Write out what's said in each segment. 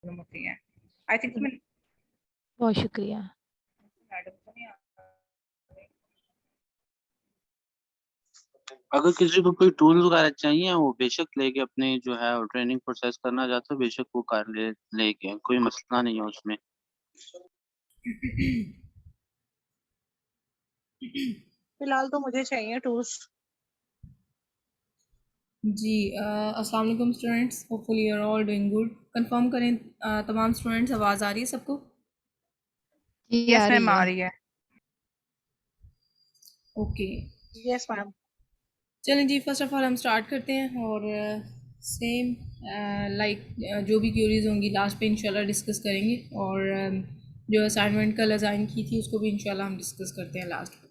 Problem होती है। I think मैं बहुत शुक्रिया। मैडम को नहीं आता। अगर किसी को कोई टूल वगैरह चाहिए वो बेशक लेके अपने जो है ट्रेनिंग प्रोसेस करना चाहता है बेशक वो कर लेके कोई मसला नहीं है उसमें। फिलहाल तो मुझे चाहिए टूल्स। जी अस्सलाम वालेकुम students, hopefully you are all doing good. Confirm करें तमाम स्टूडेंट्स, आवाज़ आ रही है सबको? जी आ यस रही मैम, आ है। रही है। Okay, yes ma'am. चलें जी, फर्स्ट ऑफ ऑल हम स्टार्ट करते हैं और सेम लाइक जो भी क्यूरीज होंगी लास्ट पे इंशाल्लाह डिस्कस करेंगे और जो असाइनमेंट कल असाइन की थी उसको भी इंशाल्लाह हम डिस्कस करते हैं लास्ट पे।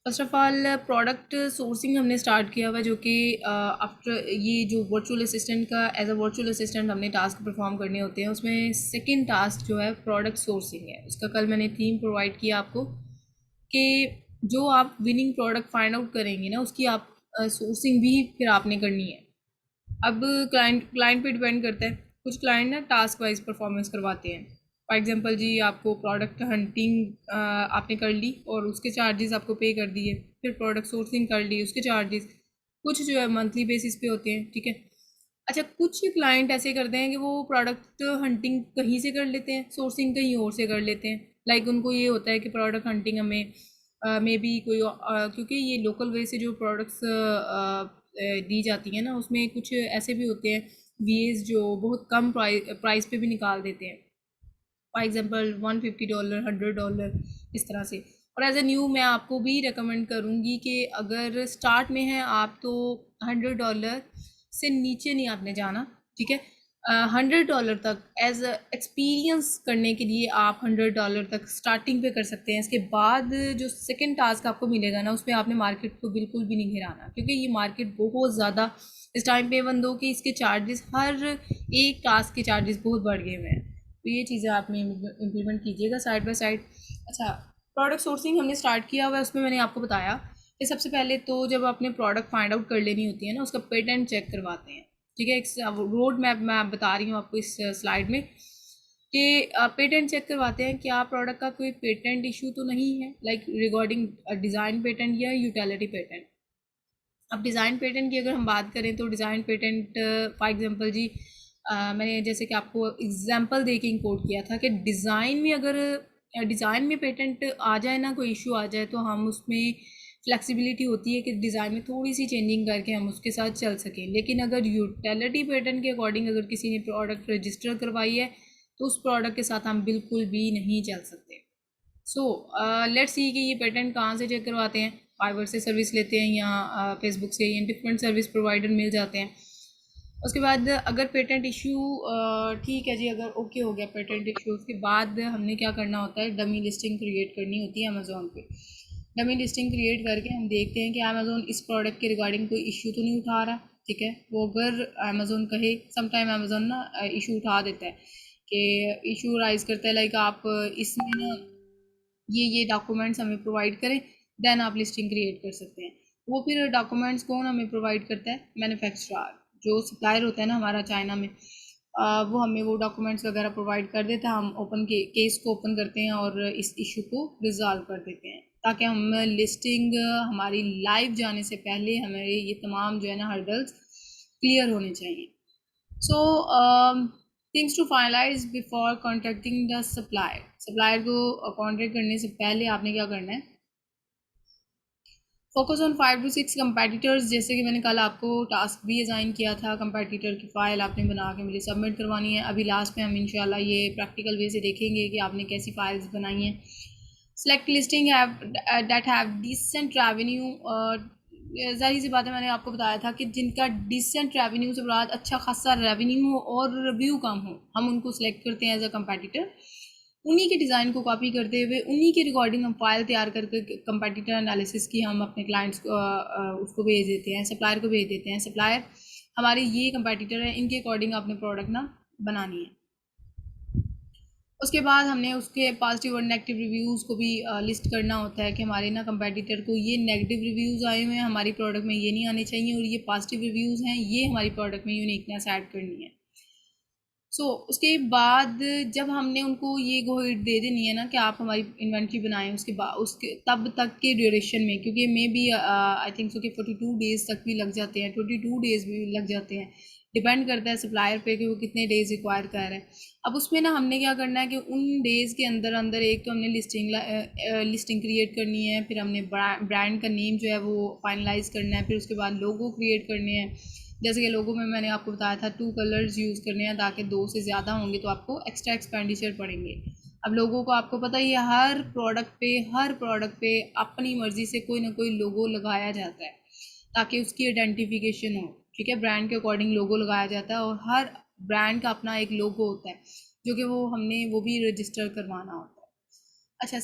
First of all product sourcing हमने स्टार्ट किया हुआ जो कि आफ्टर ये जो वर्चुअल असिस्टेंट का एज अ वर्चुअल असिस्टेंट हमने टास्क परफॉर्म करने होते हैं, उसमें सेकंड टास्क जो है प्रोडक्ट सोर्सिंग है। उसका कल मैंने थीम प्रोवाइड किया आपको कि जो आप विनिंग प्रोडक्ट फाइंड आउट करेंगे ना उसकी आप सोर्सिंग भी फिर आपने करनी है। अब क्लाइंट पे डिपेंड करता है। कुछ क्लाइंट ना टास्क वाइज परफॉर्मेंस करवाते हैं। फॉर एग्जांपल जी, आपको प्रोडक्ट हंटिंग आपने कर ली और उसके चार्जेस आपको पे कर दिए, फिर प्रोडक्ट सोर्सिंग कर ली उसके चार्जेस कुछ जो है मंथली बेसिस पे होते हैं, ठीक है। अच्छा, कुछ क्लाइंट ऐसे करते हैं कि वो प्रोडक्ट हंटिंग कहीं से कर लेते हैं, सोर्सिंग कहीं और से कर लेते हैं। लाइक उनको ये होता है कि प्रोडक्ट हंटिंग हमें मे बी कोई क्योंकि ये लोकल वे से जो प्रोडक्ट्स दी जाती हैं ना, उसमें कुछ ऐसे भी होते हैं वीएस जो बहुत कम प्राइस पे भी निकाल देते हैं। फॉर एग्जांपल $150, $100 इस तरह से। और एज ए न्यू मैं आपको भी रिकमेंड करूँगी कि अगर स्टार्ट में है आप तो $100 से नीचे नहीं आपने जाना, ठीक है। $100 तक एज एक्सपीरियंस करने के लिए आप $100 तक स्टार्टिंग पे कर सकते हैं। इसके बाद जो सेकंड टास्क आपको मिलेगा ना उसमें आपने मार्केट को बिल्कुल भी नहीं गिराना, क्योंकि ये मार्केट बहुत ज़्यादा इस टाइम पे बंद हो कि इसके चार्जेस हर एक टास्क के चार्जेस बहुत बढ़ गए हुए हैं। तो ये चीज़ें आप में इम्प्लीमेंट कीजिएगा साइड बाय साइड। अच्छा, प्रोडक्ट सोर्सिंग हमने स्टार्ट किया हुआ है, उसमें मैंने आपको बताया कि सबसे पहले तो जब आपने प्रोडक्ट फाइंड आउट कर लेनी होती है ना, उसका पेटेंट चेक करवाते हैं, ठीक है। एक रोड मैप मैं बता रही हूँ आपको इस स्लाइड में कि पेटेंट चेक करवाते हैं क्या प्रोडक्ट का कोई पेटेंट इशू तो नहीं है, लाइक रिगार्डिंग डिज़ाइन पेटेंट या यूटिलिटी पेटेंट। अब डिज़ाइन पेटेंट की अगर हम बात करें तो डिज़ाइन पेटेंट फॉर एग्जांपल जी, मैंने जैसे कि आपको एग्जांपल दे के इंकोड किया था कि डिज़ाइन में अगर डिज़ाइन में पेटेंट आ जाए ना, कोई इशू आ जाए, तो हम उसमें फ्लेक्सिबिलिटी होती है कि डिज़ाइन में थोड़ी सी चेंजिंग करके हम उसके साथ चल सकें। लेकिन अगर यूटिलिटी पेटेंट के अकॉर्डिंग अगर किसी ने प्रोडक्ट रजिस्टर करवाई है तो उस प्रोडक्ट के साथ हम बिल्कुल भी नहीं चल सकते। सो लेट्स सी कि ये पेटेंट कहाँ से चेक करवाते हैं। फाइवर से सर्विस लेते हैं या फेसबुक से, या डिफरेंट सर्विस प्रोवाइडर मिल जाते हैं। उसके बाद अगर पेटेंट इशू ठीक है जी, अगर ओके हो गया पेटेंट इशू, उसके बाद हमने क्या करना होता है, डमी लिस्टिंग क्रिएट करनी होती है अमेज़ोन पे। डमी लिस्टिंग क्रिएट करके हम देखते हैं कि अमेज़ोन इस प्रोडक्ट के रिगार्डिंग कोई इशू तो नहीं उठा रहा, ठीक है। वो अगर अमेज़ोन कहे, समटाइम अमेज़ोन ना इशू उठा देता है कि इशू राइज करता है लाइक आप इसमें ना ये डॉक्यूमेंट्स हमें प्रोवाइड करें, देन आप लिस्टिंग क्रिएट कर सकते हैं। वो फिर डॉक्यूमेंट्स कौन हमें प्रोवाइड करता है, मैन्युफैक्चरर जो सप्लायर होता है ना हमारा चाइना में, वो हमें वो डॉक्यूमेंट्स वगैरह प्रोवाइड कर देता है। हम ओपन केस को ओपन करते हैं और इस इशू को रिजॉल्व कर देते हैं, ताकि हम लिस्टिंग हमारी लाइव जाने से पहले हमें ये तमाम जो है ना हर्डल्स क्लियर होने चाहिए। So things to finalise before contacting the supplier. Supplier को कॉन्टेक्ट करने से पहले आपने क्या करना है, फोकस ऑन 5 to 6 कंपेटिटर्स। जैसे कि मैंने कल आपको टास्क भी असाइन किया था, कंपेटिटर की फ़ाइल आपने बना के मुझे सबमिट करवानी है। अभी लास्ट में हम इंशाल्लाह ये प्रैक्टिकल वे से देखेंगे कि आपने कैसी फाइल्स बनाई हैं। Select listing that have decent revenue. ज़ाहिर सी बात है, मैंने आपको बताया था कि जिनका डिसेंट रेवेन्यू से बाद अच्छा खासा रेवेन्यू हो और रिव्यू कम हो, हम उनको सेलेक्ट करते हैं एज अ कंपेटिटर। उन्हीं के डिज़ाइन को कॉपी करते हुए उन्हीं के रिकॉर्डिंग हम फाइल तैयार करके कंपेटिटर एनालिसिस की हम अपने क्लाइंट्स को उसको भेज देते हैं, सप्लायर को भेज देते हैं। सप्लायर हमारे ये कंपेटिटर है, इनके अकॉर्डिंग अपने प्रोडक्ट ना बनानी है। उसके बाद हमने उसके पॉजिटिव और नेगेटिव रिव्यूज़ को भी लिस्ट करना होता है कि हमारे ना कंपेटिटर को ये नेगेटिव रिव्यूज़ आए हुए हैं, हमारी प्रोडक्ट में ये नहीं आने चाहिए, और ये पॉजिटिव रिव्यूज़ हैं, ये हमारी प्रोडक्ट में यूनिकनेस ऐड करनी है। उसके बाद जब हमने उनको ये गो हिट दे देनी है ना कि आप हमारी इन्वेंट्री बनाएं, उसके बाद उसके तब तक के ड्यूरेशन में, क्योंकि may B I think so कि 42 डेज़ तक भी लग जाते हैं, 22 डेज़ भी लग जाते हैं, डिपेंड करता है सप्लायर पे कि वो कितने डेज़ रिक्वायर कर रहे हैं। अब उसमें ना हमने क्या करना है कि उन डेज़ के अंदर अंदर एक तो हमने लिस्टिंग क्रिएट करनी है, फिर हमने ब्रांड का नेम जो है वो फाइनलाइज करना है, फिर उसके बाद लोगो क्रिएट करने हैं। जैसे कि लोगो में मैंने आपको बताया था 2 कलर्स यूज़ करने हैं, ताकि 2 से ज़्यादा होंगे तो आपको एक्स्ट्रा एक्सपेंडिचर पड़ेंगे। अब लोगों को आपको पता ही है, हर प्रोडक्ट पे अपनी मर्ज़ी से कोई ना कोई लोगो लगाया जाता है ताकि उसकी आइडेंटिफिकेशन हो, ठीक है। ब्रांड के अकॉर्डिंग लोगो लगाया जाता है और हर ब्रांड का अपना एक लोगो होता है जो कि वो भी रजिस्टर करवाना होता है। अच्छा,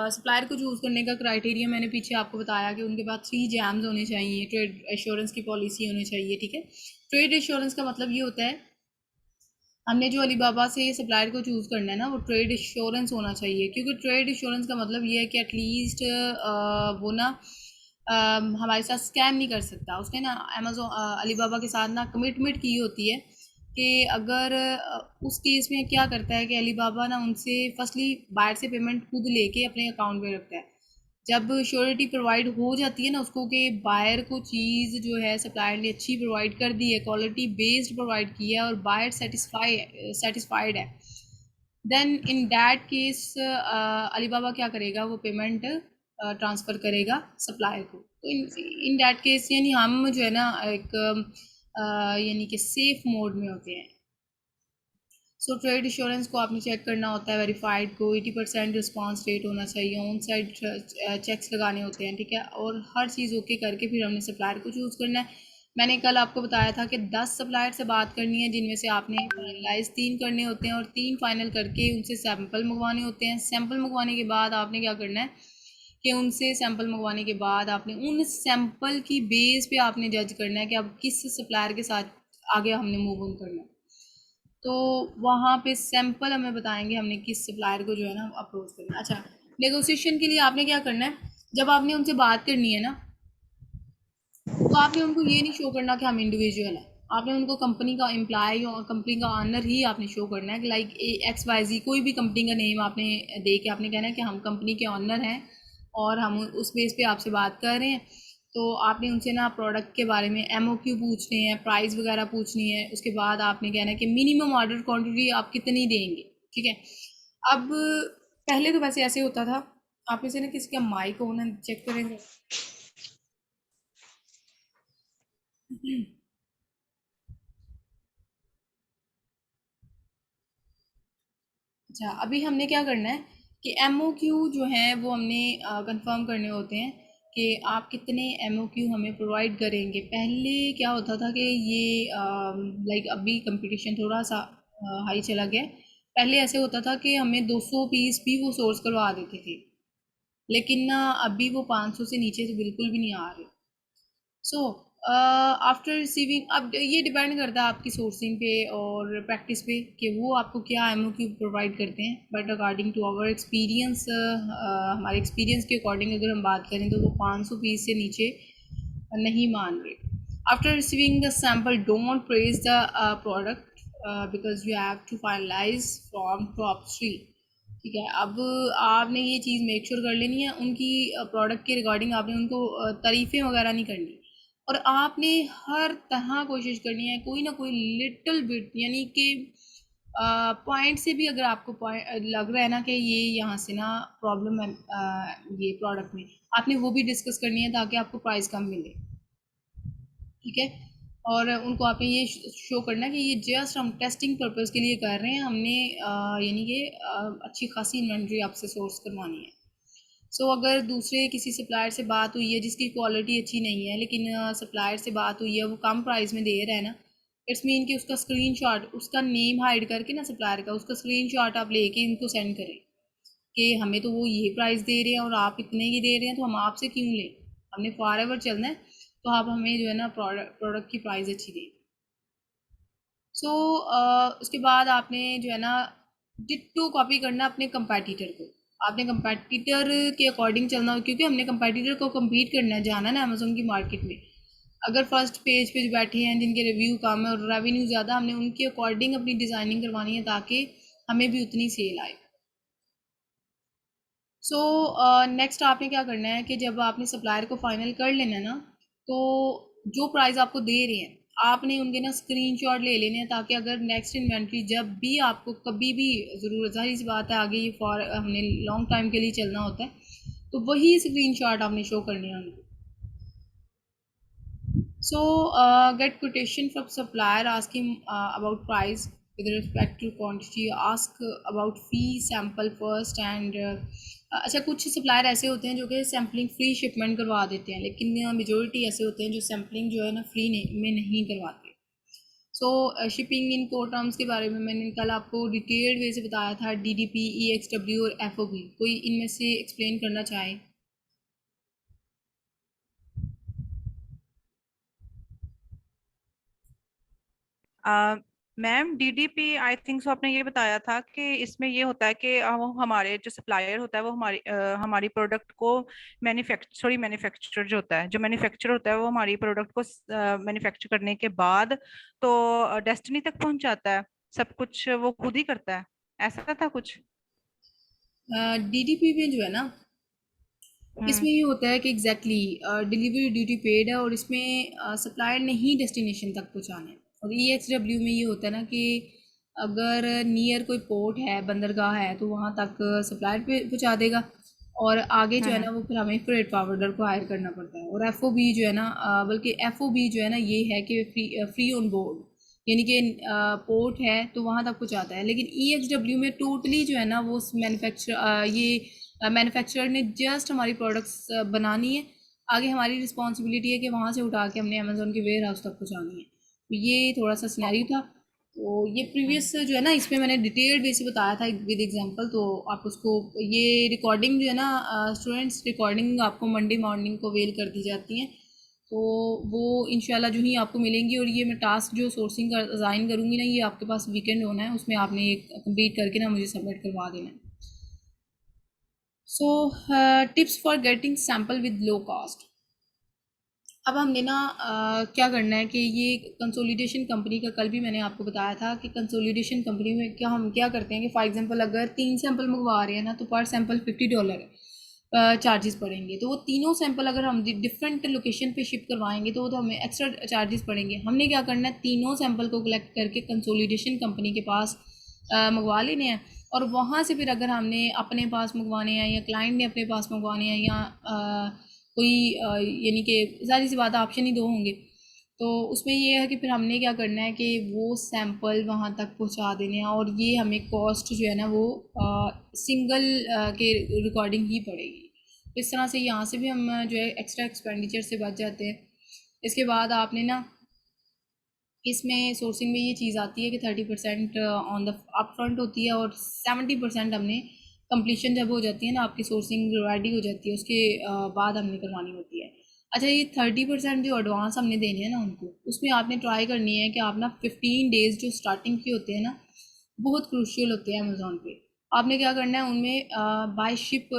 सप्लायर को चूज़ करने का क्राइटेरिया मैंने पीछे आपको बताया कि उनके पास 3 जैम्स होने चाहिए, ट्रेड एश्योरेंस की पॉलिसी होनी चाहिए, ठीक है। ट्रेड एश्योरेंस का मतलब ये होता है, हमने जो अलीबाबा से ये सप्लायर को चूज़ करना है ना, वो ट्रेड एश्योरेंस होना चाहिए, क्योंकि ट्रेड एश्योरेंस का मतलब ये है कि एटलीस्ट वो ना हमारे साथ स्कैम नहीं कर सकता। उसने ना अलीबाबा के साथ ना कमिटमेंट की होती है कि अगर उस केस में क्या करता है कि अलीबाबा ना उनसे फर्स्टली बायर से पेमेंट खुद लेके अपने अकाउंट में रखता है। जब श्योरिटी प्रोवाइड हो जाती है ना उसको कि बायर को चीज़ जो है सप्लायर ने अच्छी प्रोवाइड कर दी है, क्वालिटी बेस्ड प्रोवाइड की है और बायर सेटिस्फाइड है, then in that case Alibaba क्या करेगा, वो पेमेंट ट्रांसफ़र करेगा सप्लायर को। तो इन दैट केस यानी हम जो है ना एक यानी कि सेफ मोड में होते हैं। ट्रेड इंश्योरेंस को आपने चेक करना होता है, वेरीफाइड को 80% रिस्पांस रेट होना चाहिए, ऑन साइड चेक्स लगाने होते हैं, ठीक है। और हर चीज़ ओके करके फिर हमने सप्लायर को चूज़ करना है। मैंने कल आपको बताया था कि 10 सप्लायर से बात करनी है, जिनमें से आपने फाइनलाइज 3 करने होते हैं और 3 फाइनल करके उनसे सैंपल मंगवाने होते हैं। सैंपल मंगवाने के बाद आपने क्या करना है कि उनसे सैंपल मंगवाने के बाद आपने उन सैंपल की बेस पे आपने जज करना है कि अब किस सप्लायर के साथ आगे हमने मूव ऑन करना है। तो वहाँ पे सैंपल हमें बताएंगे हमने किस सप्लायर को जो है ना अप्रोच करना है। अच्छा, नेगोशिएशन के लिए आपने क्या करना है, जब आपने उनसे बात करनी है ना, तो आपने उनको ये नहीं शो करना कि हम इंडिविजुअल हैं। आपने उनको कंपनी का एम्प्लॉय और कंपनी का ऑनर ही आपने शो करना है कि लाइक XYZ कोई भी कंपनी का नेम आपने दे के आपने कहना है कि हम कंपनी के ऑनर हैं और हम उस बेस पे आपसे बात कर रहे हैं। तो आपने उनसे ना प्रोडक्ट के बारे में MOQ पूछने हैं, प्राइस वगैरह पूछनी है। उसके बाद आपने कहना है कि मिनिमम ऑर्डर क्वान्टिटी आप कितनी देंगे, ठीक है। अब पहले तो वैसे ऐसे होता था, आप में से ना किसी का माइक हो ना चेक करेंगे। अच्छा, अभी हमने क्या करना है कि MOQ जो हैं वो हमने कंफर्म करने होते हैं कि आप कितने MOQ हमें प्रोवाइड करेंगे। पहले क्या होता था कि ये लाइक अभी कंपटीशन थोड़ा सा हाई चला गया है। पहले ऐसे होता था कि हमें 200 पीस भी वो सोर्स करवा देते थे, लेकिन ना अभी वो 500 से नीचे तो बिल्कुल भी नहीं आ रहे। सो आफ्टर रिसीविंग, अब ये डिपेंड करता है आपकी सोर्सिंग पे और प्रैक्टिस पे कि वो आपको क्या MOQ प्रोवाइड करते हैं। But according to our experience, हमारे एक्सपीरियंस के अकॉर्डिंग अगर हम बात करें तो वो 500 पीस से नीचे नहीं मान रहे। After receiving the sample, don't praise the product because you have to finalise from top 3, ठीक है। अब आपने ये चीज़ मेक श्योर कर लेनी है, उनकी प्रोडक्ट के रिगार्डिंग आपने उनको तारीफ़ें वगैरह नहीं करनी, और आपने हर तरह कोशिश करनी है कोई ना कोई लिटिल बिट, यानी कि पॉइंट से भी अगर आपको पॉइंट लग रहा है ना कि ये यहाँ से ना प्रॉब्लम है ये प्रोडक्ट में, आपने वो भी डिस्कस करनी है ताकि आपको प्राइस कम मिले, ठीक है। और उनको आपने ये शो करना है कि ये जस्ट हम टेस्टिंग पर्पस के लिए कर रहे हैं, हमने यानी कि अच्छी खासी इन्वेंट्री आपसे सोर्स करवानी है। अगर दूसरे किसी सप्लायर से बात हुई है जिसकी क्वालिटी अच्छी नहीं है, लेकिन सप्लायर से बात हुई है वो कम प्राइस में दे रहा है ना, इट्स मीन कि उसका स्क्रीनशॉट, उसका नेम हाइड करके ना सप्लायर का, उसका स्क्रीनशॉट आप लेके इनको सेंड करें कि हमें तो वो ये प्राइस दे रहे हैं और आप इतने की दे रहे हैं, तो हम आपसे क्यों लें, हमने फॉर एवर चलना है, तो आप हमें जो है ना प्रोडक्ट की प्राइस अच्छी दें। उसके बाद आपने जो है ना डिट्टो कॉपी करना अपने कंपैटिटर को, आपने कंपैटिटर के अकॉर्डिंग चलना, क्योंकि हमने कंपैटिटर को कम्पीट करना है, जाना है ना अमेज़न की मार्केट में। अगर फर्स्ट पेज पे जो बैठे हैं जिनके रिव्यू कम है और रेवेन्यू ज़्यादा, हमने उनके अकॉर्डिंग अपनी डिज़ाइनिंग करवानी है ताकि हमें भी उतनी सेल आए। सो नेक्स्ट आपने क्या करना है कि जब आपने सप्लायर को फाइनल कर लेना है ना, तो जो प्राइस आपको दे रहे हैं आपने उनके ना स्क्रीनशॉट ले लेने हैं, ताकि अगर नेक्स्ट इन्वेंट्री जब भी आपको कभी भी ज़रूरत, जाहिर सी बात है आगे ये फॉर हमने लॉन्ग टाइम के लिए चलना होता है, तो वही स्क्रीनशॉट आपने शो करने हैं उनको। So get quotation from supplier, ask him about price with respect to quantity, ask about fee sample first and अच्छा कुछ सप्लायर ऐसे होते हैं जो कि सैम्पलिंग फ्री शिपमेंट करवा देते हैं, लेकिन मेजोरिटी ऐसे होते हैं जो सैम्पलिंग जो है ना फ्री में नहीं करवाते। सो शिपिंग इन कोड टर्म्स के बारे में मैंने कल आपको डिटेल्ड वे से बताया था, DDP, EXW और FOB। कोई इनमें से एक्सप्लेन करना चाहे? Ma'am DDP I think so आपने ये बताया था कि इसमें ये होता है कि वो हमारे जो सप्लायर होता है वो हमारी प्रोडक्ट को मैन्युफैक्चर जो होता है, जो मैन्युफैक्चर होता है वो हमारी प्रोडक्ट को मैन्युफैक्चर करने के बाद तो डेस्टिनी तक पहुंचाता है, सब कुछ वो खुद ही करता है, ऐसा था कुछ? DDP में जो है ना, इसमें ये होता है कि एग्जैक्टली डिलीवरी ड्यूटी पेड है और इसमें सप्लायर ने ही डेस्टिनेशन तक पहुंचाना है। और EXW में ये होता है ना कि अगर नियर कोई पोर्ट है, बंदरगाह है, तो वहाँ तक सप्लायर पे पहुंचा देगा और आगे जो है ना वो फिर हमें फ्रेट फॉरवर्डर को हायर करना पड़ता है। और FOB जो है ना, बल्कि FOB जो है ना ये है कि फ्री ऑन बोर्ड, यानी कि पोर्ट है तो वहाँ तक पहुँचाता है। लेकिन EXW में टोटली जो है ना वो मैन्युफैक्चरर ने जस्ट हमारी प्रोडक्ट्स बनानी है, आगे हमारी रिस्पॉन्सिबिलिटी है कि वहाँ से उठा के हमने अमेज़ोन के वेयर हाउस तक पहुँचानी है। तो ये थोड़ा सा सिनेरियो था। तो ये प्रीवियस जो है ना इसमें मैंने डिटेल्ड वे से बताया था विद एग्जांपल, तो आप उसको, ये रिकॉर्डिंग जो है ना स्टूडेंट्स, रिकॉर्डिंग आपको मंडे मॉर्निंग को वेल कर दी जाती हैं, तो वो इंशाल्लाह जो ही आपको मिलेंगी। और ये मैं टास्क जो सोर्सिंग का असाइन करूँगी ना, ये आपके पास वीकेंड होना है, उसमें आपने एक कंप्लीट करके ना मुझे सबमिट करवा देना है। So tips for getting sample with low cost. अब हमने ना क्या करना है कि ये कंसोलिडेशन कंपनी का कल भी मैंने आपको बताया था कि कंसोलिडेशन कंपनी में हम क्या करते हैं कि फॉर एग्जांपल अगर 3 सैंपल मंगवा रहे हैं ना, तो पर सैंपल $50 चार्जेस पड़ेंगे। तो वो तीनों सैंपल अगर हम डिफरेंट लोकेशन पे शिप करवाएंगे तो हमें एक्स्ट्रा चार्जेस पड़ेंगे। हमने क्या करना है, तीनों सैंपल को कलेक्ट करके कंसोलिडेशन कंपनी के पास मंगवा लेने हैं, और वहाँ से फिर अगर हमने अपने पास मंगवाने हैं या क्लाइंट ने अपने पास मंगवाने हैं या कोई यानी कि ज़ाहिर सी बात है ऑप्शन ही 2 होंगे, तो उसमें ये है कि फिर हमने क्या करना है कि वो सैंपल वहाँ तक पहुँचा देने हैं, और ये हमें कॉस्ट जो है ना वो सिंगल के रिकॉर्डिंग ही पड़ेगी। इस तरह से यहाँ से भी हम जो है एक्स्ट्रा एक्सपेंडिचर से बच जाते हैं। इसके बाद आपने ना इसमें सोर्सिंग में ये चीज़ आती है कि 30% ऑन द अप फ्रंट होती है और 70% हमने कंप्लीशन जब हो जाती है ना, आपकी सोर्सिंग रेडी हो जाती है, उसके बाद हमने करवानी होती है। अच्छा, ये 30% जो एडवांस हमने देने हैं ना उनको, उसमें आपने ट्राई करनी है कि आप ना 15 डेज़ जो स्टार्टिंग के होते हैं ना, बहुत क्रूशियल होते हैं अमेज़ोन पे। आपने क्या करना है उनमें बाय शिप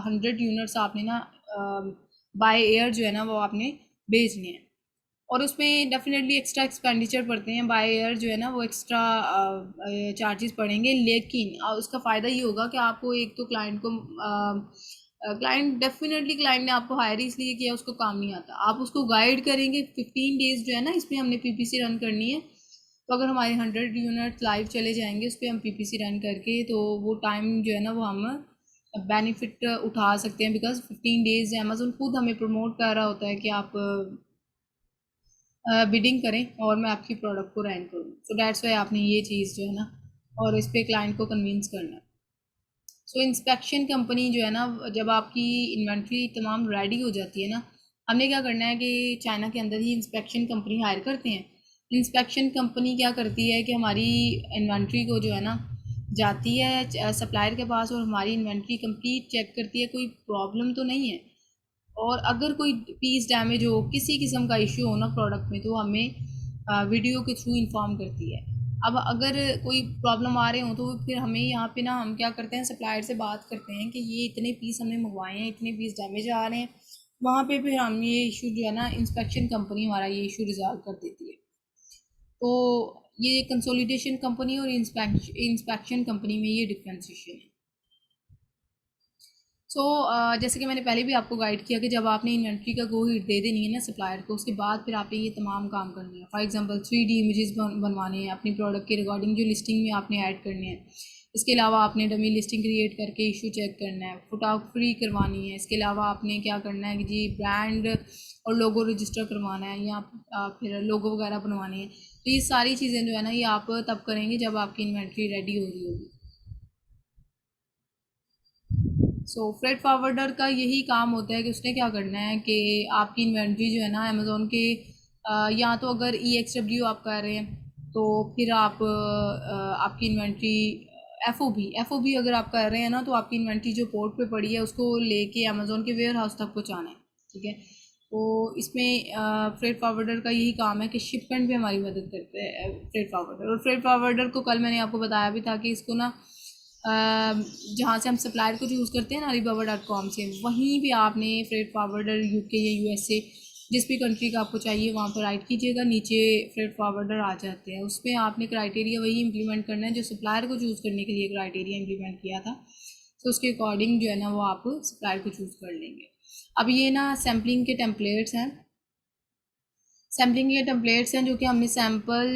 100 यूनिट्स आपने ना बाय एयर जो है ना वो आपने भेजने हैं, और उसमें डेफिनेटली एक्स्ट्रा एक्सपेंडिचर पड़ते हैं। बाय एयर जो है ना वो एक्स्ट्रा चार्जेस पड़ेंगे, लेकिन उसका फ़ायदा ये होगा कि आपको एक तो क्लाइंट को क्लाइंट ने आपको हायर इसलिए किया, उसको काम नहीं आता, आप उसको गाइड करेंगे। 15 डेज़ जो है ना इसमें हमने PPC रन करनी है, तो अगर हमारे 100 यूनिट लाइव चले जाएंगे उस पर हम PPC रन करके, तो वो टाइम जो है ना वो हम बेनिफिट उठा सकते हैं, बिकॉज 15 डेज़ अमेज़ोन खुद हमें प्रमोट कर रहा होता है कि आप बिडिंग करें और मैं आपकी प्रोडक्ट को रैंक करूँ। सो दैट्स वाई आपने ये चीज़ जो है ना, और इस पर क्लाइंट को कन्विंस करना है। सो इंस्पेक्शन कंपनी जो है ना, जब आपकी इन्वेंट्री तमाम रेडी हो जाती है ना, हमने क्या करना है कि चाइना के अंदर ही इंस्पेक्शन कंपनी हायर करते हैं। इंस्पेक्शन कंपनी क्या करती है कि हमारी इन्वेंट्री को जो है ना जाती है सप्लायर के पास, और हमारी इन्वेंट्री कंप्लीट चेक करती है, कोई प्रॉब्लम तो नहीं है, और अगर कोई पीस डैमेज हो, किसी किस्म का इशू हो ना प्रोडक्ट में, तो हमें वीडियो के थ्रू इन्फॉर्म करती है। अब अगर कोई प्रॉब्लम आ रहे हो तो फिर हमें यहाँ पे ना हम क्या करते हैं, सप्लायर से बात करते हैं कि ये इतने पीस हमने मंगवाए हैं, इतने पीस डैमेज आ रहे हैं, वहाँ पे फिर हम ये इशू जो है ना, इंस्पेक्शन कंपनी हमारा ये इशू रिजॉल्व कर देती है। तो ये कंसोलिडेशन कंपनी और इंस्पेक्शन कंपनी में ये डिफ्रेंशिएशन है। सो जैसे कि मैंने पहले भी आपको गाइड किया कि जब आपने इन्वेंट्री का गो हिट दे देनी है ना सप्लायर को, उसके बाद फिर आपने ये तमाम काम करने हैं। फॉर एग्जांपल 3D इमेजेस बनवाने हैं अपनी प्रोडक्ट के रिगार्डिंग, जो लिस्टिंग में आपने ऐड करने हैं। इसके अलावा आपने डमी लिस्टिंग क्रिएट करके इशू चेक करना है, फोटोग्राफी करवानी है। इसके अलावा आपने क्या करना है कि जी ब्रांड और लोगो रजिस्टर करवाना है, या फिर लोगो वगैरह बनवाने हैं। तो ये सारी चीज़ें जो है ना, ये आप तब करेंगे जब आपकी इन्वेंट्री रेडी हो रही होगी। सो फ्रेट फॉरवर्डर का यही काम होता है कि उसने क्या करना है कि आपकी इन्वेंट्री जो है ना अमेज़ोन के या तो अगर EXW आप कर रहे हैं तो फिर आप आपकी इन्वेंट्री FOB अगर आप कर रहे हैं ना, तो आपकी इन्वेंट्री जो पोर्ट पे पड़ी है उसको लेके अमेज़ोन के वेयर हाउस तक पहुँचाना है। ठीक है, तो इसमें फ्रेट फॉरवर्डर का यही काम है कि शिपमेंट पे हमारी मदद करते हैं फ्रेट फॉरवर्डर। और फ्रेट फॉरवर्डर को कल मैंने आपको बताया भी था कि इसको ना जहाँ से हम सप्लायर को चूज़ करते हैं ना Alibaba.com से, वहीं पे आपने फ्रेट फॉरवर्डर UK या USA जिस भी कंट्री का आपको चाहिए वहाँ पर राइट कीजिएगा, नीचे फ्रेट फॉरवर्डर आ जाते हैं। उसमें आपने क्राइटेरिया वही इंप्लीमेंट करना है जो सप्लायर को चूज़ करने के लिए क्राइटेरिया इंप्लीमेंट किया था। तो उसके अकॉर्डिंग जो है ना वो आप सप्लायर को चूज़ कर लेंगे। अब ये ना सैम्पलिंग के टेम्पलेट्स हैं, सैम्पलिंग के टेम्पलेट्स हैं जो कि हमने सैम्पल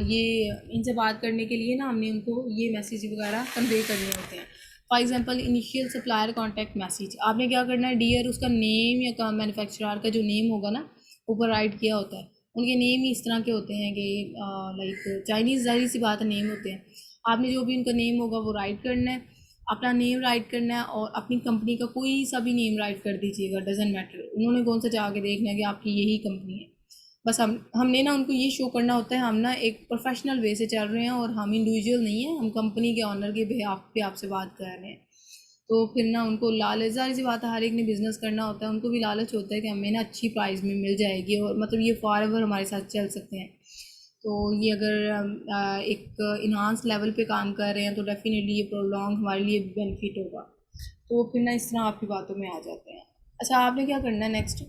ये इनसे बात करने के लिए ना हमने उनको ये मैसेज वगैरह कन्वे करने होते हैं। For example initial supplier contact message, आपने क्या करना है, डियर उसका नेम या मैन्युफैक्चरर का जो नेम होगा ना ऊपर राइट किया होता है। उनके नेम ही इस तरह के होते हैं कि लाइक चाइनीज़ ज़ाहिर सी बात है नेम होते हैं। आपने जो भी उनका नेम होगा वो राइट करना है, अपना नेम राइट करना है और अपनी कंपनी का कोई सा भी नेम राइट कर दीजिएगा, डजेंट मैटर उन्होंने कौन सा चाह के देखना है कि आपकी यही कंपनी है। बस हमने ना उनको ये शो करना होता है हम ना एक प्रोफेशनल वे से चल रहे हैं और हम इंडिविजुअल नहीं हैं, हम कंपनी के ऑनर के बिहाफ पे आपसे बात कर रहे हैं। तो फिर ना उनको लालच, ज़ाहिर सी बात है हर एक ने बिज़नेस करना होता है, उनको भी लालच होता है कि हमें ना अच्छी प्राइस में मिल जाएगी और मतलब ये फॉरएवर हमारे साथ चल सकते हैं। तो ये अगर एक इन्हांस लेवल पे काम कर रहे हैं तो डेफिनेटली ये प्रोलॉन्ग हमारे लिए बेनिफिट होगा। तो फिर ना इस तरह आपकी बातों में आ जाते हैं। अच्छा, आपने क्या करना है नेक्स्ट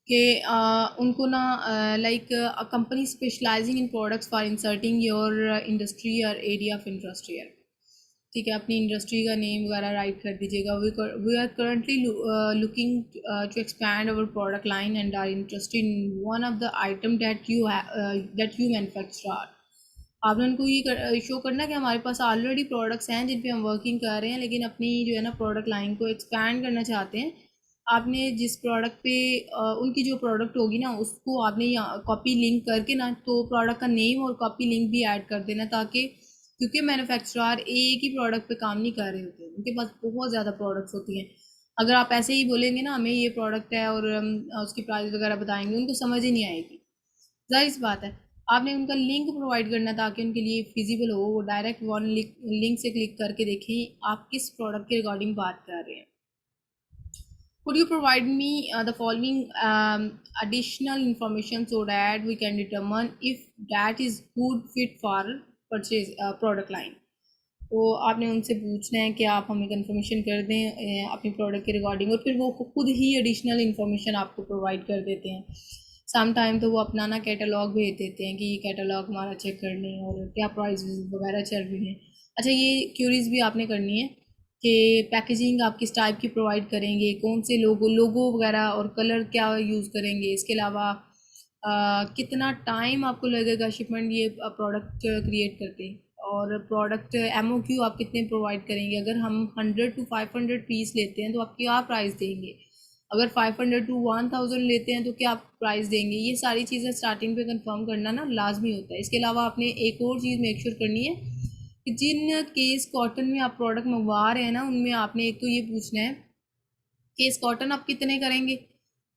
कि उनको ना like company specialising in products for inserting your industry और एरिया ऑफ इंटरेस्ट ईयर। ठीक है, अपनी इंडस्ट्री का नेम वगैरह राइट कर दीजिएगा। We are currently looking to expand our product line and are interested in one of the item that you manufacture. आपने उनको ये शो करना कि हमारे पास ऑलरेडी प्रोडक्ट्स हैं जिन पे हम वर्किंग कर रहे हैं, लेकिन अपनी जो है ना प्रोडक्ट लाइन को एक्सपैंड करना चाहते हैं। आपने जिस प्रोडक्ट पे उनकी जो प्रोडक्ट होगी ना उसको आपने कॉपी लिंक करके ना तो प्रोडक्ट का नेम और कॉपी लिंक भी ऐड कर देना, ताकि क्योंकि मैन्युफैक्चरर एक ही प्रोडक्ट पे काम नहीं कर रहे होते, उनके पास बहुत ज़्यादा प्रोडक्ट्स होती हैं। अगर आप ऐसे ही बोलेंगे ना हमें ये प्रोडक्ट है और उसकी प्राइस वगैरह बताएंगे, उनको समझ ही नहीं आएगी। जाहिर सी बात है, आपने उनका लिंक प्रोवाइड करना ताकि उनके लिए फिजिबल हो, वो डायरेक्ट वन लिंक से क्लिक करके देखें आप किस प्रोडक्ट के रिगार्डिंग बात कर रहे हैं। Could you provide me the following additional information so that we can determine if that is good fit for purchase product line? तो आपने उनसे पूछना है कि आप हमें कंफर्मेशन कर दें अपनी प्रोडक्ट के रिगार्डिंग, और फिर वो खुद ही एडिशनल इन्फॉर्मेशन आपको प्रोवाइड कर देते हैं। सम टाइम तो वो अपना ना कैटलॉग भेज देते हैं कि ये कैटलॉग हमारा चेक कर लें और क्या प्राइस वगैरह चल रही हैं। अच्छा, ये क्यूरीज भी आपने करनी है कि पैकेजिंग आप किस टाइप की प्रोवाइड करेंगे, कौन से लोगो वगैरह और कलर क्या यूज़ करेंगे। इसके अलावा कितना टाइम आपको लगेगा शिपमेंट ये प्रोडक्ट क्रिएट करके, और प्रोडक्ट MOQ आप कितने प्रोवाइड करेंगे। अगर हम 100 to 500 पीस लेते हैं तो आप क्या प्राइस देंगे, अगर 500 to 1000 लेते हैं तो क्या प्राइस देंगे। ये सारी चीज़ें स्टार्टिंग पे कंफर्म करना ना लाजमी होता है। इसके अलावा आपने एक और चीज़ मेक श्योर करनी है कि जिन केस कॉटन में आप प्रोडक्ट मंगवा रहे हैं ना, उनमें आपने एक तो ये पूछना है केस कॉटन आप कितने करेंगे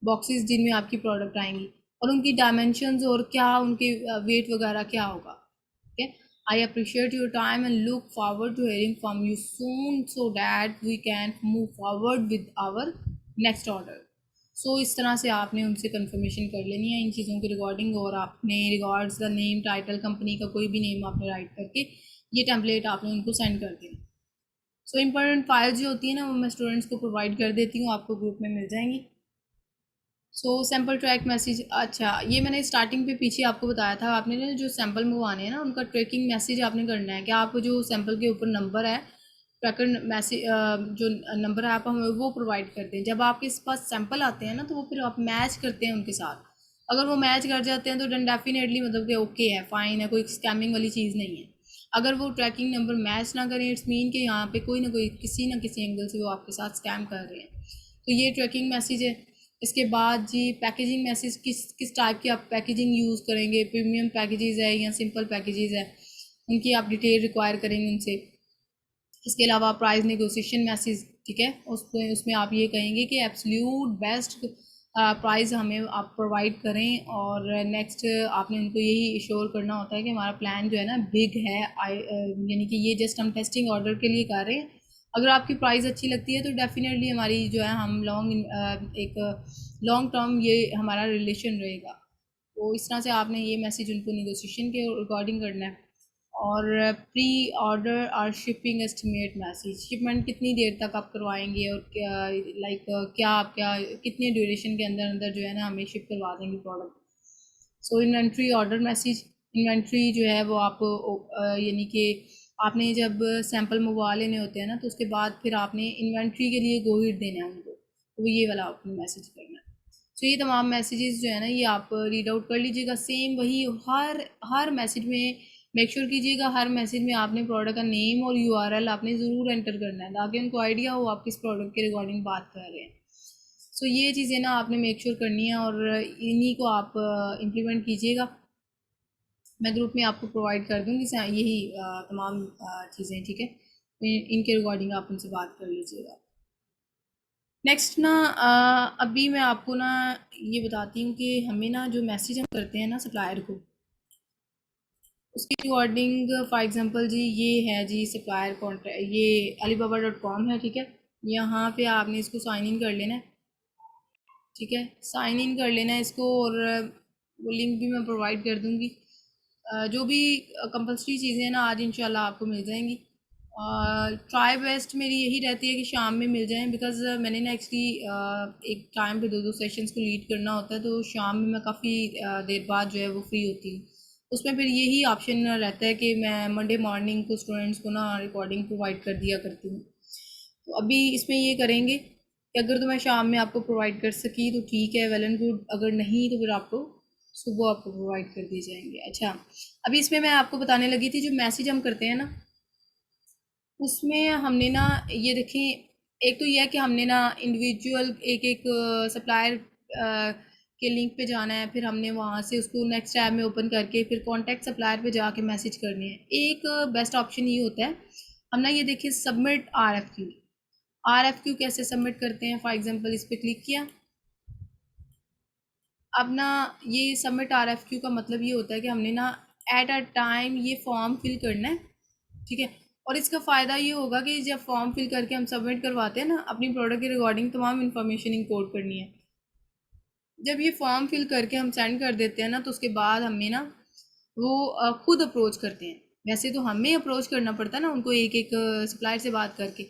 बॉक्सेस जिनमें आपकी प्रोडक्ट आएंगी, और उनकी डायमेंशंस और क्या उनके वेट वगैरह क्या होगा। ठीक है, I appreciate your time and look forward to hearing from you soon so that we can move forward with our next order. So इस तरह से आपने उनसे कंफर्मेशन कर लेनी है इन चीज़ों के रिगार्डिंग, और आपने regards the name, title, company का कोई भी नेम आपने राइट करके ये टेम्पलेट आपने उनको सेंड कर देना। सो इम्पोर्टेंट फाइल्स जो होती है ना वो मैं स्टूडेंट्स को प्रोवाइड कर देती हूँ, आपको ग्रुप में मिल जाएंगी। सो सैम्पल ट्रैक मैसेज, अच्छा ये मैंने स्टार्टिंग पे पीछे आपको बताया था, आपने ना जो सैम्पल मंगवाने हैं ना उनका ट्रैकिंग मैसेज आपने करना है कि आप जो सैम्पल के ऊपर नंबर है ट्रैकर मैसेज, जो नंबर है आप हमें वो प्रोवाइड करते हैं। जब आपके पास सैम्पल आते हैं ना तो वो फिर आप मैच करते हैं उनके साथ, अगर वो मैच कर जाते हैं तो देन डेफिनेटली मतलब कि ओके है, फाइन है, कोई स्कैमिंग वाली चीज़ नहीं है। अगर वो ट्रैकिंग नंबर मैच ना करें इट्स मीन कि यहाँ पे कोई ना कोई किसी न किसी एंगल से वो आपके साथ स्कैम कर रहे हैं। तो ये ट्रैकिंग मैसेज है। इसके बाद जी पैकेजिंग मैसेज, किस टाइप की आप पैकेजिंग यूज़ करेंगे, प्रीमियम पैकेजेस है या सिंपल पैकेजेस है, उनकी आप डिटेल रिक्वायर करेंगे उनसे। इसके अलावा प्राइस नेगोशिएशन मैसेज, ठीक है, उसमें आप ये कहेंगे कि एब्सोल्यूट बेस्ट प्राइस हमें आप प्रोवाइड करें, और नेक्स्ट आपने उनको यही श्योर करना होता है कि हमारा प्लान जो है ना बिग है, यानी कि ये जस्ट हम टेस्टिंग ऑर्डर के लिए कर रहे हैं। अगर आपकी प्राइस अच्छी लगती है तो डेफिनेटली हमारी जो है हम एक लॉन्ग टर्म ये हमारा रिलेशन रहेगा। तो इस तरह से आपने ये मैसेज उनको नेगोशिएशन के अकॉर्डिंग करना है। और प्री ऑर्डर और शिपिंग एस्टिमेट मैसेज, शिपमेंट कितनी देर तक आप करवाएंगे और क्या लाइक क्या आप क्या कितने ड्यूरेशन के अंदर अंदर जो है ना हमें शिप करवा देंगे प्रोडक्ट। सो इन्वेंट्री ऑर्डर मैसेज, इन्वेंट्री जो है वो आप यानी कि आपने जब सैंपल मंगवा लेने होते हैं ना तो उसके बाद फिर आपने इन्वेंट्री के लिए गो हिट देना है उनको, तो ये वाला आपने मैसेज करना है। सो ये तमाम मैसेजेस जो है ना ये आप रीड आउट कर लीजिएगा। सेम वही हर मैसेज में मेक श्योर कीजिएगा, हर मैसेज में आपने प्रोडक्ट का नेम और यूआरएल आपने ज़रूर एंटर करना है ताकि उनको आइडिया हो आप किस प्रोडक्ट के रिगार्डिंग बात कर रहे हैं। सो ये चीज़ें ना आपने मेक श्योर करनी है और इन्हीं को आप इम्प्लीमेंट कीजिएगा। मैं ग्रुप में आपको प्रोवाइड कर दूँगी यही तमाम चीज़ें, ठीक है, इनके रिगार्डिंग आप उनसे बात कर लीजिएगा। नेक्स्ट ना अभी मैं आपको ना ये बताती हूँ कि हमें ना जो मैसेज हम करते हैं ना सप्लायर को, उसकी रिगार्डिंग फॉर एग्जांपल जी ये है जी सप्लायर कॉन्ट्रैक्ट, ये alibaba.com है, ठीक है, यहाँ पे आपने इसको साइन इन कर लेना है, ठीक है, साइन इन कर लेना है इसको, और वो लिंक भी मैं प्रोवाइड कर दूँगी। जो भी कंपल्सरी चीज़ें हैं ना आज इंशाल्लाह आपको मिल जाएंगी। ट्राई बेस्ट मेरी यही रहती है कि शाम में मिल जाएं, बिकॉज़ मैंने ना एक्चुअली एक टाइम पे 2-2 सेशंस को लीड करना होता है, तो शाम में मैं काफ़ी देर बाद जो है वो फ्री होती हूँ। उसमें फिर यही ऑप्शन रहता है कि मैं मंडे मॉर्निंग को स्टूडेंट्स को ना रिकॉर्डिंग प्रोवाइड कर दिया करती हूँ। तो अभी इसमें ये करेंगे कि अगर तो मैं शाम में आपको प्रोवाइड कर सकी तो ठीक है, वेल एंड गुड, अगर नहीं तो फिर आपको सुबह आपको प्रोवाइड कर दिए जाएंगे। अच्छा, अभी इसमें मैं आपको बताने लगी थी जो मैसेज हम करते हैं ना उसमें हमने ना ये देखें, एक तो यह है कि हमने ना इंडिविजुअल एक एक सप्लायर के लिंक पे जाना है, फिर हमने वहाँ से उसको नेक्स्ट टैब में ओपन करके फिर कॉन्टैक्ट सप्लायर पे जाके मैसेज करने हैं। एक बेस्ट ऑप्शन ये होता है, हम ना ये देखिए सबमिट RFQ कैसे सबमिट करते हैं। फॉर एग्जांपल इस पर क्लिक किया, अब ना ये सबमिट RFQ का मतलब ये होता है कि हमने ना एट अ टाइम ये फॉर्म फिल करना है, ठीक है, और इसका फ़ायदा ये होगा कि जब फॉर्म फिल करके हम सबमिट करवाते हैं ना अपनी प्रोडक्ट के रिगार्डिंग तमाम इन्फॉर्मेशन इंकोड करनी है, जब ये फॉर्म फिल करके हम सेंड कर देते हैं ना तो उसके बाद हमें ना वो खुद अप्रोच करते हैं। वैसे तो हमें अप्रोच करना पड़ता है ना उनको एक एक सप्लायर से बात करके,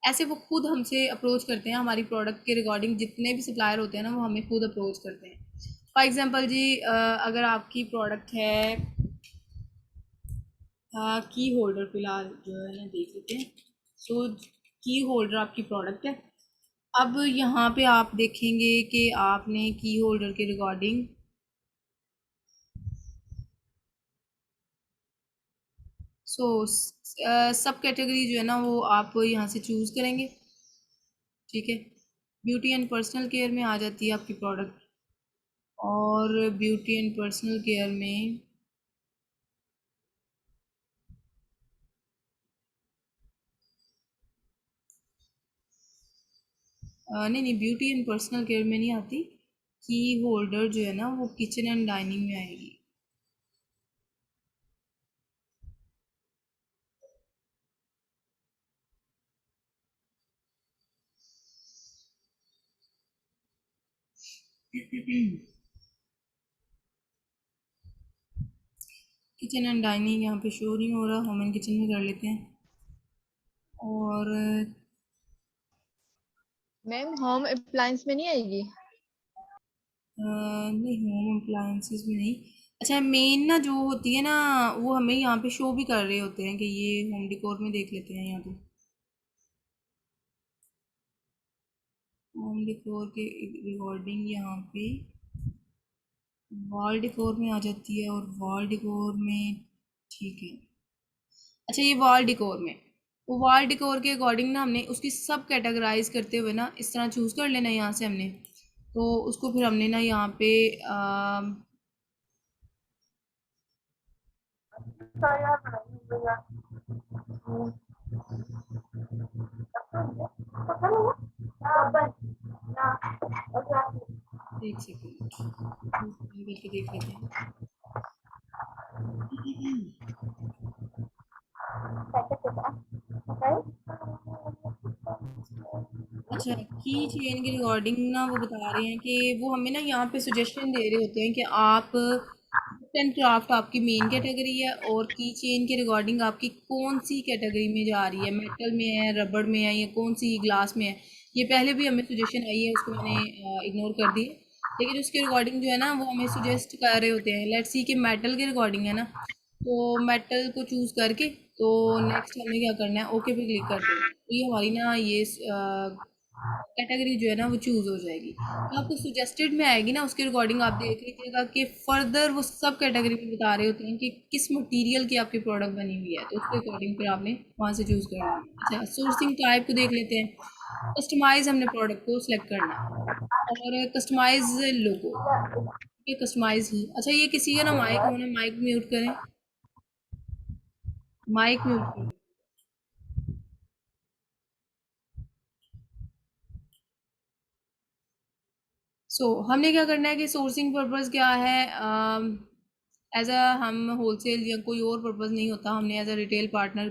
ऐसे वो खुद हमसे अप्रोच करते हैं। हमारी प्रोडक्ट के रिगार्डिंग जितने भी सप्लायर होते हैं ना वो हमें खुद अप्रोच करते हैं। फॉर एग्जांपल जी अगर आपकी प्रोडक्ट है की होल्डर, फिलहाल जो है ना देख लेते हैं। सो की होल्डर आपकी प्रोडक्ट है। अब यहाँ पे आप देखेंगे कि आपने की होल्डर के रिगार्डिंग सब कैटेगरी जो है ना वो आप यहाँ से चूज़ करेंगे, ठीक है। ब्यूटी एंड पर्सनल केयर में आ जाती है आपकी प्रोडक्ट, और ब्यूटी एंड पर्सनल केयर में नहीं नहीं ब्यूटी एंड पर्सनल केयर में नहीं आती। की होल्डर जो है ना वो किचन एंड डाइनिंग में आएगी। किचन एंड डाइनिंग यहाँ पे शो नहीं हो रहा, होम एंड किचन में कर लेते हैं। और मैम होम अप्लायंस में नहीं आएगी? नहीं होम अप्लायंसेस में नहीं। अच्छा मेन ना जो होती है ना वो हमें यहाँ पे शो भी कर रहे होते हैं कि ये होम डिकोर में देख लेते हैं यहाँ पे। होम डिकोर के रिकॉर्डिंग यहाँ पे वॉल डिकोर में आ जाती है और वॉल डिकोर में ठीक है। अच्छा ये वॉल डिकोर में वो वॉल डिकोर के अकॉर्डिंग ना हमने उसकी सब कैटेगराइज करते हुए ना इस तरह चूज़ कर लेना यहाँ से हमने। तो उसको फिर हमने ना यहाँ पे एक सेकेंड करके देख लेते हैं। अच्छा की चेन के रिकॉर्डिंग ना वो बता रहे हैं कि वो हमें ना यहाँ पे सजेशन दे रहे होते हैं कि आप आर्ट एंड क्राफ्ट आपकी मेन कैटेगरी है और की चेन के रिकॉर्डिंग आपकी कौन सी कैटेगरी में जा रही है, मेटल में है, रबड़ में है या कौन सी ग्लास में है। ये पहले भी हमें सजेशन आई है, उसको मैंने इग्नोर कर दी, लेकिन उसके रिकॉर्डिंग जो है ना वो हमें सजेस्ट कर रहे होते हैं। लेट्स सी कि मेटल के रिकॉर्डिंग है ना, तो मेटल को चूज करके तो नेक्स्ट हमें क्या करना है, ओके पे क्लिक कर देना। तो ये हमारी ना ये कैटेगरी जो है ना वो चूज हो जाएगी। तो आपको सजेस्टेड में आएगी ना, उसके रिकॉर्डिंग आप देख लीजिएगा कि फर्दर वो सब कैटेगरी में बता रहे होते हैं कि किस मटेरियल की आपकी प्रोडक्ट बनी हुई है, तो उसके अकॉर्डिंग फिर आपने वहाँ से चूज करना है। अच्छा सोर्सिंग टाइप को देख लेते हैं। कस्टमाइज हमने प्रोडक्ट को सिलेक्ट करना है और कस्टमाइज लोगो, ये कस्टमाइज ही। अच्छा ये किसी का ना माइक होना, माइक म्यूट करें, माइक म्यूट करें। हमने क्या करना है कि सोर्सिंग पर्पस क्या है, एज अ हम होलसेल या कोई और पर्पस नहीं होता, हमने as a retail partner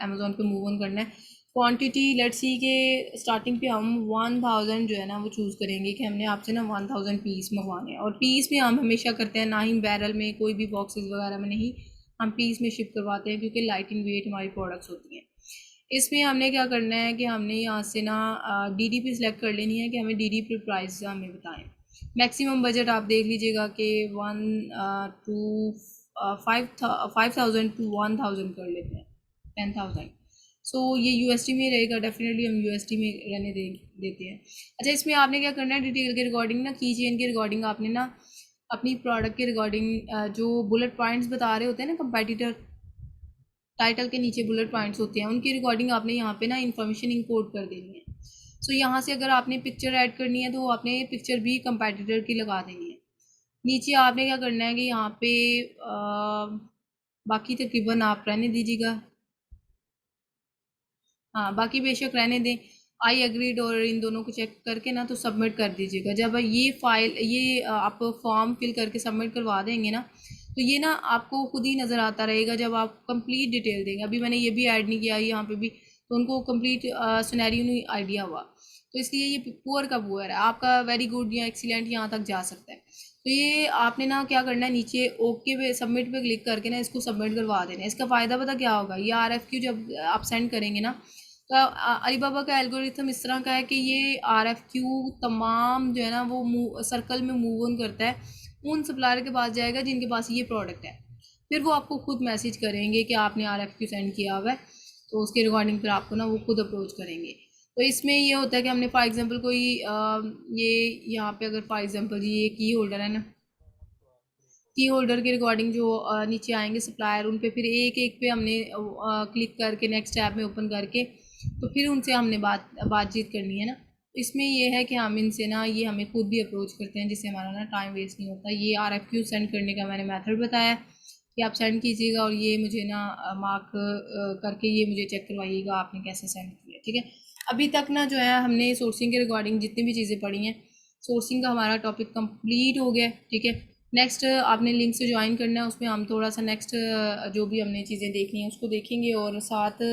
Amazon पे मूव ऑन करना है। क्वांटिटी लेट्स सी के स्टार्टिंग पे हम 1000 जो है ना वो चूज़ करेंगे कि हमने आपसे ना 1000 पीस मंगवाने हैं, और पीस में हम हमेशा करते हैं ना ही बैरल में, कोई भी बॉक्सेस वगैरह में नहीं, हम पीस में शिप करवाते हैं क्योंकि लाइट इन वेट हमारी प्रोडक्ट्स होती हैं। इसमें हमने क्या करना है कि हमने यहाँ से ना DD पे सिलेक्ट कर लेनी है कि हमें DD पे प्राइस हमें बताएं। मैक्सिमम बजट आप देख लीजिएगा कि 5000 टू 1000 कर लेते हैं, 10,000। ये USD में रहेगा, डेफिनेटली हम USD में रहने देते हैं। अच्छा इसमें आपने क्या करना है, डिटेल के रिकॉर्डिंग ना, की चेन के रिकॉर्डिंग आपने ना अपनी प्रोडक्ट के रिकॉर्डिंग जो बुलेट पॉइंट्स बता रहे होते हैं ना कंपेटिटर, टाइटल के नीचे बुलेट पॉइंट्स होते हैं, उनकी रिकॉर्डिंग आपने यहाँ पे ना इन्फॉर्मेशन इंपोर्ट कर देनी है। यहाँ से अगर आपने पिक्चर ऐड करनी है तो आपने पिक्चर भी कंपेटिटर की लगा देनी है। नीचे आपने क्या करना है कि यहाँ पे बाकी तकरीबन आप रहने दीजिएगा, हाँ बाकी बेशक रहने दें। आई एग्रीड और इन दोनों को चेक करके ना तो सबमिट कर दीजिएगा। जब ये फाइल ये आप फॉर्म फिल करके सबमिट करवा देंगे ना, तो ये ना आपको खुद ही नज़र आता रहेगा जब आप कंप्लीट डिटेल देंगे। अभी मैंने ये भी ऐड नहीं किया यहाँ पे भी, तो उनको कंप्लीट सिनेरियो नहीं आइडिया हुआ, तो इसलिए ये पुअर का पुअर है, आपका वेरी गुड या एक्सीलेंट यहाँ तक जा सकता है। तो ये आपने ना क्या करना है, नीचे ओके पे सबमिट पे क्लिक करके ना इसको सबमिट करवा देना है। इसका फ़ायदा पता क्या होगा, ये RFQ जब आप सेंड करेंगे ना, तो अलीबाबा का एल्गोरिथम इस तरह का है कि ये RFQ तमाम जो है ना वो सर्कल में मूव ऑन करता है, उन सप्लायर के पास जाएगा जिनके पास ये प्रोडक्ट है, फिर वो आपको खुद मैसेज करेंगे कि आपने RFQ सेंड किया हुआ है, तो उसके रिगार्डिंग फिर आपको ना वो खुद अप्रोच करेंगे। तो इसमें ये होता है कि हमने फॉर एग्जांपल कोई ये यहाँ पे अगर फॉर एग्जांपल जी ये की होल्डर है ना, की होल्डर के रिकॉर्डिंग जो नीचे आएंगे सप्लायर, उन पे फिर एक एक पे हमने क्लिक करके नेक्स्ट ऐप में ओपन करके तो फिर उनसे हमने बातचीत करनी है ना। इसमें ये है कि हम इनसे ना ये हमें खुद भी अप्रोच करते हैं, जिससे हमारा ना टाइम वेस्ट नहीं होता। ये RFQ सेंड करने का मैंने मेथड बताया कि आप सेंड कीजिएगा और ये मुझे ना मार्क करके ये मुझे चेक करवाइएगा आपने कैसे सेंड किया, ठीक है। अभी तक ना जो है हमने सोर्सिंग के रिगार्डिंग जितनी भी चीज़ें पढ़ी हैं, सोर्सिंग का हमारा टॉपिक कंप्लीट हो गया, ठीक है। नेक्स्ट आपने लिंक से ज्वाइन करना है, उसमें हम थोड़ा सा नेक्स्ट जो भी हमने चीज़ें देखनी है उसको देखेंगे और साथ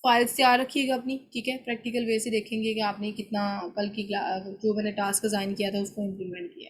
फाइल्स तैयार रखिएगा अपनी, ठीक है। प्रैक्टिकल वे से देखेंगे कि आपने कितना कल की जो मैंने टास्क असाइन किया था उसको इम्प्लीमेंट किया।